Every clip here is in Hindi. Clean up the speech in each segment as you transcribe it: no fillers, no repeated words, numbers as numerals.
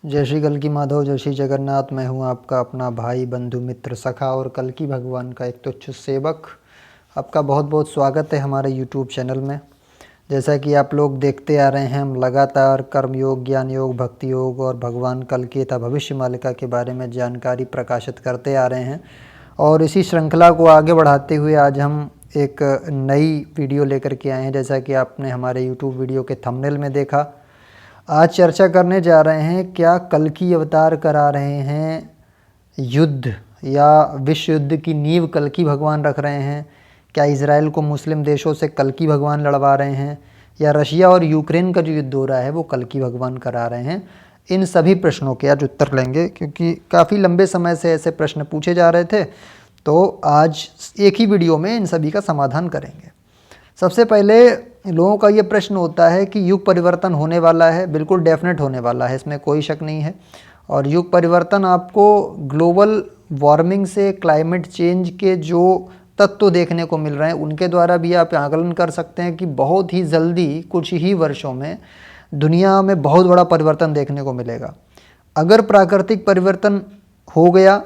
जय श्री कल्कि माधव, जय श्री जगन्नाथ। मैं हूं आपका अपना भाई, बंधु, मित्र, सखा और कल्कि भगवान का एक तुच्छ सेवक। आपका बहुत बहुत स्वागत है हमारे यूट्यूब चैनल में। जैसा कि आप लोग देखते आ रहे हैं, हम लगातार कर्मयोग, ज्ञान योग, भक्ति योग और भगवान कल्कि तथा भविष्य मालिका के बारे में जानकारी प्रकाशित करते आ रहे हैं। और इसी श्रृंखला को आगे बढ़ाते हुए आज हम एक नई वीडियो लेकर के आए हैं। जैसा कि आपने हमारे यूट्यूब वीडियो के थंबनेल में देखा, आज चर्चा करने जा रहे हैं क्या कल्कि अवतार करा रहे हैं युद्ध, या विश्व युद्ध की नींव कल्कि भगवान रख रहे हैं। क्या इजराइल को मुस्लिम देशों से कल्कि भगवान लड़वा रहे हैं, या रशिया और यूक्रेन का जो युद्ध हो रहा है वो कल्कि भगवान करा रहे हैं। इन सभी प्रश्नों के आज उत्तर लेंगे, क्योंकि काफ़ी लंबे समय से ऐसे प्रश्न पूछे जा रहे थे। तो आज एक ही वीडियो में इन सभी का समाधान करेंगे। सबसे पहले लोगों का ये प्रश्न होता है कि युग परिवर्तन होने वाला है। बिल्कुल डेफिनेट होने वाला है, इसमें कोई शक नहीं है। और युग परिवर्तन आपको ग्लोबल वार्मिंग से, क्लाइमेट चेंज के जो तत्व देखने को मिल रहे हैं उनके द्वारा भी आप आकलन कर सकते हैं कि बहुत ही जल्दी, कुछ ही वर्षों में दुनिया में बहुत बड़ा परिवर्तन देखने को मिलेगा। अगर प्राकृतिक परिवर्तन हो गया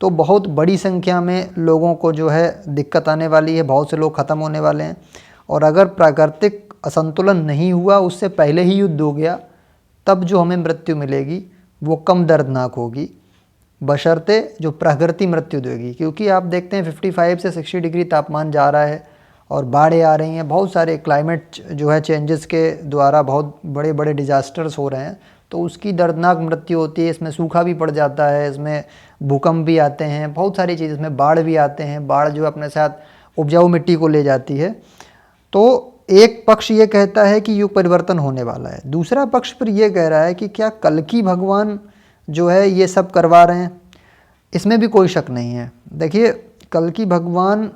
तो बहुत बड़ी संख्या में लोगों को जो है दिक्कत आने वाली है, बहुत से लोग ख़त्म होने वाले हैं। और अगर प्राकृतिक असंतुलन नहीं हुआ, उससे पहले ही युद्ध हो गया, तब जो हमें मृत्यु मिलेगी वो कम दर्दनाक होगी, बशर्ते जो प्रकृति मृत्यु देगी। क्योंकि आप देखते हैं 55 से 60 डिग्री तापमान जा रहा है और बाढ़ें आ रही हैं, बहुत सारे क्लाइमेट जो है चेंजेस के द्वारा बहुत बड़े बड़े डिजास्टर्स हो रहे हैं, तो उसकी दर्दनाक मृत्यु होती है। इसमें सूखा भी पड़ जाता है, इसमें भूकंप भी आते हैं, बहुत सारी चीज़, इसमें बाढ़ भी आते हैं। बाढ़ जो अपने साथ उपजाऊ मिट्टी को ले जाती है। तो एक पक्ष ये कहता है कि युग परिवर्तन होने वाला है, दूसरा पक्ष फिर ये कह रहा है कि क्या कल्कि भगवान जो है ये सब करवा रहे हैं। इसमें भी कोई शक नहीं है। देखिए, कल्कि भगवान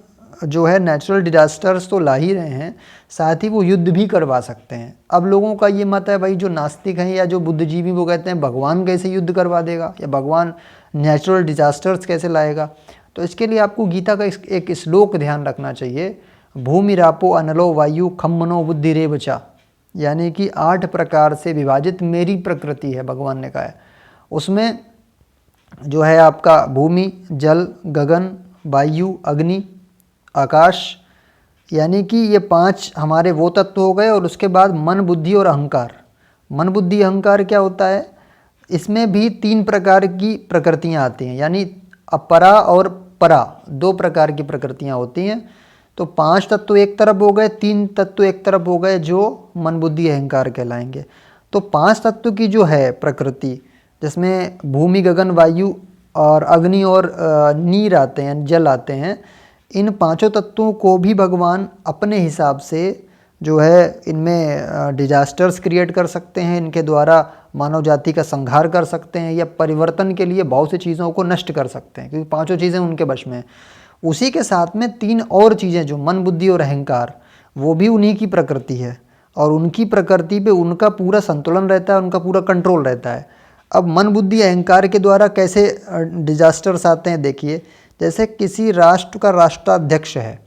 जो है नेचुरल डिजास्टर्स तो ला ही रहे हैं, साथ ही वो युद्ध भी करवा सकते हैं। अब लोगों का ये मत है, भाई जो नास्तिक हैं या जो बुद्धिजीवी वो कहते हैं भगवान कैसे युद्ध करवा देगा, या भगवान नेचुरल डिजास्टर्स कैसे लाएगा। तो इसके लिए आपको गीता का एक श्लोक ध्यान रखना चाहिए, भूमि रापो अनलो वायु खम मनो बुद्धि रेवचा, यानी कि 8 प्रकार से विभाजित मेरी प्रकृति है, भगवान ने कहा है। उसमें जो है आपका भूमि, जल, गगन, वायु, अग्नि, आकाश, यानी कि ये 5 हमारे वो तत्व हो गए। और उसके बाद मन, बुद्धि और अहंकार। मन, बुद्धि, अहंकार क्या होता है, इसमें भी 3 प्रकार की प्रकृतियाँ आती हैं, यानी अपरा और परा 2 प्रकार की प्रकृतियाँ होती हैं। तो 5 तत्व एक तरफ हो गए, 3 तत्व एक तरफ हो गए, जो मन, बुद्धि, अहंकार कहलाएंगे। तो 5 तत्व की जो है प्रकृति, जिसमें भूमि, गगन, वायु और अग्नि और नीर आते हैं, जल आते हैं, इन 5 तत्वों को भी भगवान अपने हिसाब से जो है इनमें डिजास्टर्स क्रिएट कर सकते हैं। इनके द्वारा मानव जाति का संहार कर सकते हैं, या परिवर्तन के लिए बहुत सी चीज़ों को नष्ट कर सकते हैं, क्योंकि 5 चीज़ें उनके वश में हैं। उसी के साथ में 3 और चीज़ें, जो मन, बुद्धि और अहंकार, वो भी उन्हीं की प्रकृति है। और उनकी प्रकृति पे उनका पूरा संतुलन रहता है, उनका पूरा कंट्रोल रहता है। अब मन, बुद्धि, अहंकार के द्वारा कैसे डिजास्टर्स आते हैं, देखिए। जैसे किसी राष्ट्र का राष्ट्राध्यक्ष है,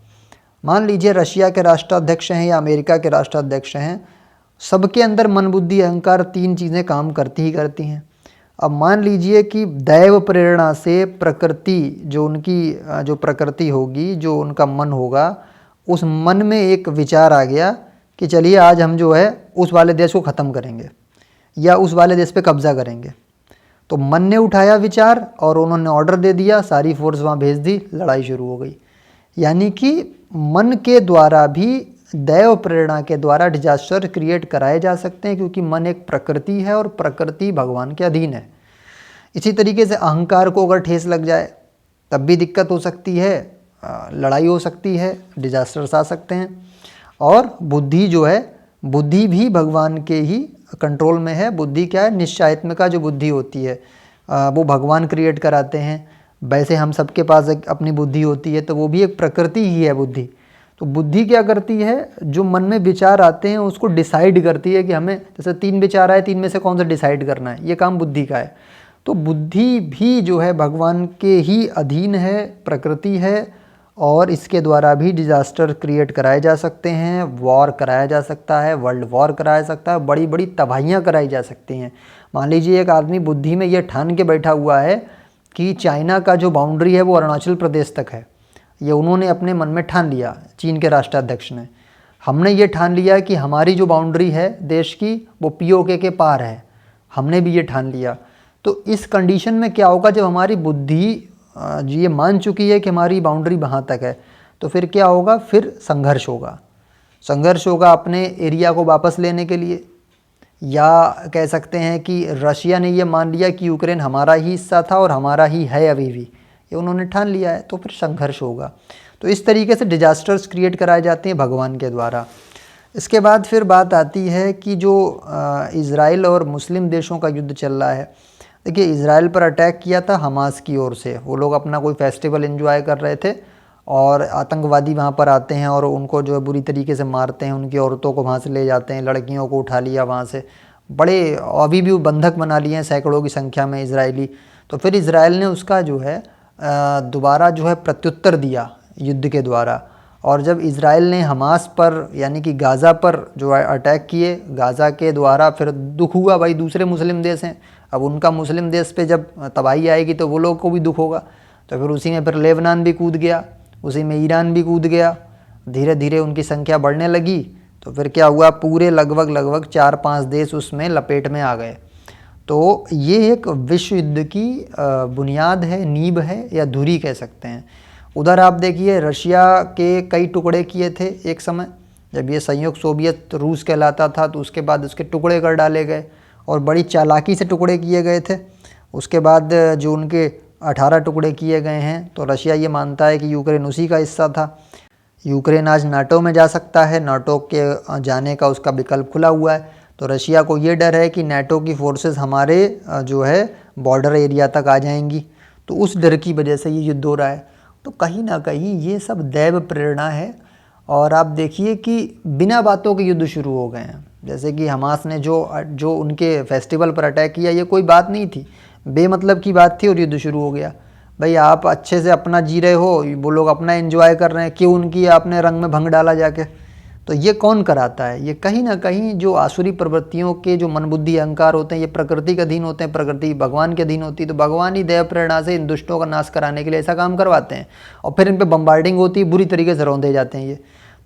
मान लीजिए रशिया के राष्ट्राध्यक्ष हैं या अमेरिका के राष्ट्राध्यक्ष हैं, सबके अंदर मन, बुद्धि, अहंकार 3 चीज़ें काम करती ही करती हैं। अब मान लीजिए कि दैव प्रेरणा से प्रकृति, जो उनकी जो प्रकृति होगी, जो उनका मन होगा, उस मन में एक विचार आ गया कि चलिए आज हम जो है उस वाले देश को ख़त्म करेंगे, या उस वाले देश पे कब्जा करेंगे। तो मन ने उठाया विचार और उन्होंने ऑर्डर दे दिया, सारी फोर्स वहाँ भेज दी, लड़ाई शुरू हो गई। यानी कि मन के द्वारा भी, दैव प्रेरणा के द्वारा डिजास्टर क्रिएट कराए जा सकते हैं, क्योंकि मन एक प्रकृति है और प्रकृति भगवान के अधीन है। इसी तरीके से अहंकार को अगर ठेस लग जाए तब भी दिक्कत हो सकती है, लड़ाई हो सकती है, डिजास्टर्स आ सकते हैं। और बुद्धि जो है, बुद्धि भी भगवान के ही कंट्रोल में है। बुद्धि क्या है, निश्चयात्मिका जो बुद्धि होती है वो भगवान क्रिएट कराते हैं। वैसे हम सबके पास एक अपनी बुद्धि होती है, तो वो भी एक प्रकृति ही है बुद्धि। तो बुद्धि क्या करती है, जो मन में विचार आते हैं उसको डिसाइड करती है कि हमें, जैसे 3 विचार आए, 3 में से कौन सा डिसाइड करना है, ये काम बुद्धि का है। तो बुद्धि भी जो है भगवान के ही अधीन है, प्रकृति है। और इसके द्वारा भी डिजास्टर क्रिएट कराए जा सकते हैं, वॉर कराया जा सकता है, वर्ल्ड वॉर कराया जा सकता है, बड़ी बड़ी तबाहियाँ कराई जा सकती हैं। मान लीजिए एक आदमी बुद्धि में ये ठान के बैठा हुआ है कि चाइना का जो बाउंड्री है वो अरुणाचल प्रदेश तक है, ये उन्होंने अपने मन में ठान लिया, चीन के राष्ट्राध्यक्ष ने। हमने ये ठान लिया कि हमारी जो बाउंड्री है देश की वो पीओके के पार है, हमने भी ये ठान लिया। तो इस कंडीशन में क्या होगा, जब हमारी बुद्धि ये मान चुकी है कि हमारी बाउंड्री वहाँ तक है, तो फिर क्या होगा, फिर संघर्ष होगा। संघर्ष होगा अपने एरिया को वापस लेने के लिए, या कह सकते हैं कि रशिया ने ये मान लिया कि यूक्रेन हमारा ही हिस्सा था और हमारा ही है अभी भी, ये उन्होंने ठान लिया है, तो फिर संघर्ष होगा। तो इस तरीके से डिजास्टर्स क्रिएट कराए जाते हैं भगवान के द्वारा। इसके बाद फिर बात आती है कि जो इज़राइल और मुस्लिम देशों का युद्ध चल रहा है। देखिए, इज़राइल पर अटैक किया था हमास की ओर से, वो लोग अपना कोई फेस्टिवल एंजॉय कर रहे थे और आतंकवादी वहाँ पर आते हैं और उनको जो है बुरी तरीके से मारते हैं, उनकी औरतों को वहाँ से ले जाते हैं, लड़कियों को उठा लिया वहाँ से, बड़े अभी भी बंधक बना लिए हैं सैकड़ों की संख्या में इजरायली। तो फिर इज़राइल ने उसका जो है दोबारा जो है प्रत्युत्तर दिया युद्ध के द्वारा। और जब इज़राइल ने हमास पर यानी कि गाज़ा पर जो अटैक किए, गाज़ा के द्वारा फिर दुख हुआ, भाई दूसरे मुस्लिम देश हैं, अब उनका मुस्लिम देश पे जब तबाही आएगी तो वो लोग को भी दुख होगा। तो फिर उसी में फिर लेबनान भी कूद गया, उसी में ईरान भी कूद गया, धीरे धीरे उनकी संख्या बढ़ने लगी। तो फिर क्या हुआ, पूरे लगभग 4-5 देश उसमें लपेट में आ गए। तो ये एक विश्व युद्ध की बुनियाद है, नींव है, या धुरी कह सकते हैं। उधर आप देखिए रशिया के कई टुकड़े किए थे एक समय, जब ये संयुक्त सोवियत रूस कहलाता था, तो उसके बाद उसके टुकड़े कर डाले गए और बड़ी चालाकी से टुकड़े किए गए थे। उसके बाद जो उनके 18 टुकड़े किए गए हैं, तो रशिया ये मानता है कि यूक्रेन उसी का हिस्सा था। यूक्रेन आज नाटो में जा सकता है, नाटो के जाने का उसका विकल्प खुला हुआ है। तो रशिया को ये डर है कि नाटो की फोर्सेस हमारे जो है बॉर्डर एरिया तक आ जाएंगी, तो उस डर की वजह से ये युद्ध हो रहा है। तो कहीं ना कहीं ये सब दैव प्रेरणा है। और आप देखिए कि बिना बातों के युद्ध शुरू हो गए हैं। जैसे कि हमास ने जो उनके फेस्टिवल पर अटैक किया, ये कोई बात नहीं थी, बेमतलब की बात थी और युद्ध शुरू हो गया। भाई आप अच्छे से अपना जी रहे हो, वो लोग अपना एंजॉय कर रहे हैं, क्यों उनकी आपने रंग में भंग डाला जाके। तो ये कौन कराता है, ये कहीं ना कहीं जो आसुरी प्रवृत्तियों के जो मन बुद्धि अहंकार होते हैं, ये प्रकृति के अधीन होते हैं, प्रकृति भगवान के अधीन होती है। तो भगवान ही देव प्रेरणा से इन दुष्टों का नाश कराने के लिए ऐसा काम करवाते हैं और फिर इन पर बम्बार्डिंग होती है, बुरी तरीके से रौंदे जाते हैं ये।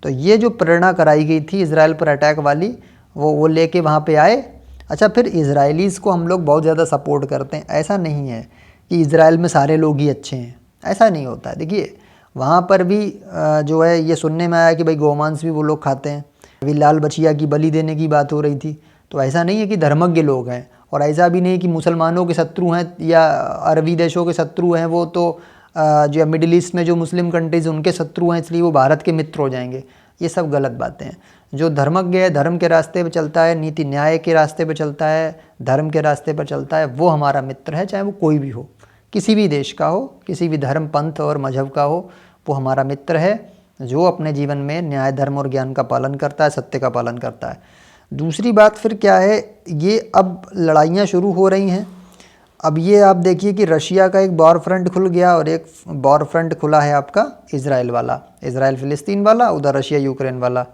तो ये जो प्रेरणा कराई गई थी इजराइल पर अटैक वाली, वो लेके वहाँ पे आए। अच्छा, फिर इजरायलीज़ को हम लोग बहुत ज़्यादा सपोर्ट करते हैं, ऐसा नहीं है कि इजराइल में सारे लोग ही अच्छे हैं, ऐसा नहीं होता है। देखिए वहाँ पर भी जो है ये सुनने में आया कि भाई गौमांस भी वो लोग खाते हैं, अभी लाल बछिया की बलि देने की बात हो रही थी। तो ऐसा नहीं है कि धर्मज्ञ लोग हैं, और ऐसा भी नहीं कि मुसलमानों के शत्रु हैं या अरबी देशों के शत्रु हैं, वो तो जो मिडिल ईस्ट में जो मुस्लिम कंट्रीज़ उनके शत्रु हैं इसलिए वो भारत के मित्र हो जाएंगे। ये सब गलत बातें हैं। जो धर्मज्ञ है, धर्म के रास्ते पर चलता है, नीति न्याय के रास्ते पर चलता है, धर्म के रास्ते पर चलता है, वो हमारा मित्र है, चाहे वो कोई भी हो, किसी भी देश का हो, किसी भी धर्म पंथ और मजहब का हो, वो हमारा मित्र है जो अपने जीवन में न्याय धर्म और ज्ञान का पालन करता है, सत्य का पालन करता है। दूसरी बात फिर क्या है, ये अब लड़ाइयाँ शुरू हो रही हैं। अब ये आप देखिए कि रशिया का एक वॉर फ्रंट खुल गया और एक वॉर फ्रंट खुला है आपका इजराइल वाला, इजराइल फिलिस्तीन वाला, उधर रशिया यूक्रेन वाला।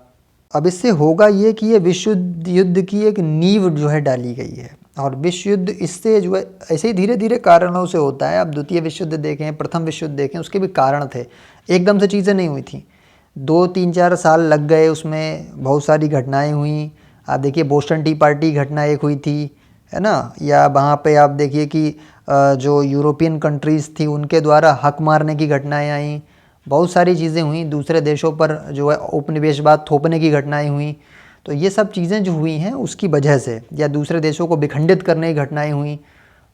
अब इससे होगा ये कि ये विश्व युद्ध की एक नींव जो है डाली गई है, और विश्व युद्ध इससे जो है ऐसे ही धीरे धीरे कारणों से होता है। अब द्वितीय विश्व युद्ध देखें, प्रथम विश्व युद्ध देखें, उसके भी कारण थे, एकदम से चीज़ें नहीं हुई थी, 2-3-4 साल लग गए, उसमें बहुत सारी घटनाएं हुई। आप देखिए बोस्टन टी पार्टी घटना एक हुई थी, है ना, या वहाँ पे आप देखिए कि जो यूरोपियन कंट्रीज़ थी उनके द्वारा हक मारने की घटनाएं आई, बहुत सारी चीज़ें हुई, दूसरे देशों पर जो है उपनिवेशवाद थोपने की घटनाएं हुई। तो ये सब चीज़ें जो हुई हैं उसकी वजह से, या दूसरे देशों को विखंडित करने की घटनाएं हुई,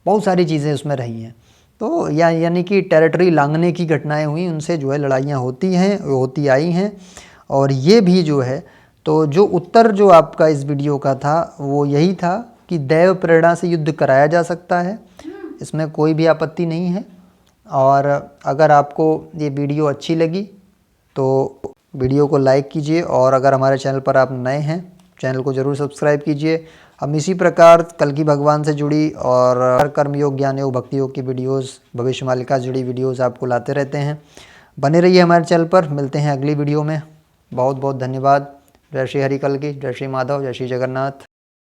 बहुत सारी चीज़ें उसमें रही हैं। तो यानी कि टेरिटरी लांघने की घटनाएं हुई, उनसे जो है लड़ाइयाँ होती आई हैं। और ये भी जो है, तो जो उत्तर जो आपका इस वीडियो का था वो यही था कि दैव प्रेरणा से युद्ध कराया जा सकता है, इसमें कोई भी आपत्ति नहीं है। और अगर आपको ये वीडियो अच्छी लगी तो वीडियो को लाइक कीजिए, और अगर हमारे चैनल पर आप नए हैं चैनल को ज़रूर सब्सक्राइब कीजिए। हम इसी प्रकार कल्कि भगवान से जुड़ी और कर्मयोग, ज्ञान योग, भक्ति योग की वीडियोस, भविष्य मालिका से जुड़ी वीडियोस आपको लाते रहते हैं। बने रहिए हमारे चैनल पर, मिलते हैं अगली वीडियो में। बहुत बहुत धन्यवाद। जय श्री हरि कल्कि, जय श्री माधव, जय श्री जगन्नाथ।